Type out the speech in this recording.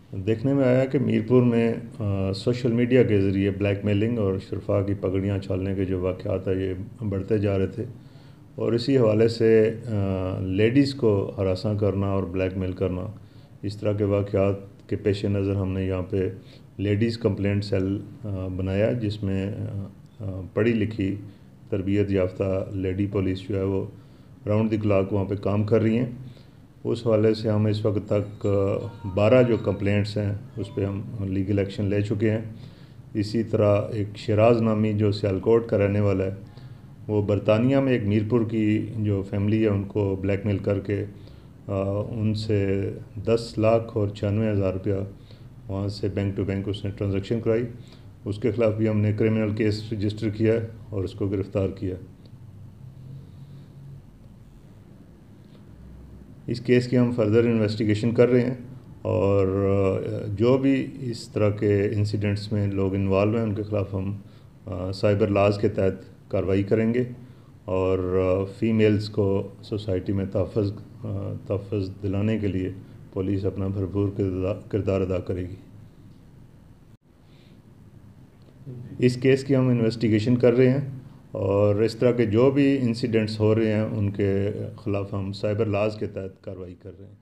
देखने में आया कि मीरपुर में सोशल मीडिया के ज़रिए ब्लैकमेलिंग और शरफा की पगड़ियाँ छालने के जो वाक़यात है ये बढ़ते जा रहे थे और इसी हवाले से लेडीज़ को हरासा करना और ब्लैकमेल करना, इस तरह के वाक़यात के पेश नज़र हमने यहाँ पे लेडीज़ कंप्लेंट सेल बनाया, जिसमें पढ़ी लिखी तरबियत याफ्ता लेडी पुलिस जो है वो राउंड द क्लॉक वहाँ पे काम कर रही हैं। उस हवाले से हम इस वक्त तक 12 जो कंप्लेंट्स हैं उस पर हम लीगल एक्शन ले चुके हैं। इसी तरह एक शराज नामी जो सियालकोट का रहने वाला है, वो बरतानिया में एक मीरपुर की जो फैमिली है उनको ब्लैकमेल करके उनसे 10 लाख और 96,000 रुपया वहाँ से बैंक टू बैंक उसने ट्रांजैक्शन कराई। उसके ख़िलाफ़ भी हमने क्रिमिनल केस रजिस्टर किया है और उसको गिरफ़्तार किया। इस केस की हम फर्दर इन्वेस्टिगेशन कर रहे हैं और जो भी इस तरह के इंसिडेंट्स में लोग इन्वॉल्व हैं उनके ख़िलाफ़ हम साइबर लॉज़ के तहत कार्रवाई करेंगे और फ़ीमेल्स को सोसाइटी में तहफ़्फ़ुज़ दिलाने के लिए पुलिस अपना भरपूर किरदार अदा करेगी। इस केस की हम इन्वेस्टिगेशन कर रहे हैं और इस तरह के जो भी इंसिडेंट्स हो रहे हैं उनके ख़िलाफ़ हम साइबर लॉज़ के तहत कार्रवाई कर रहे हैं।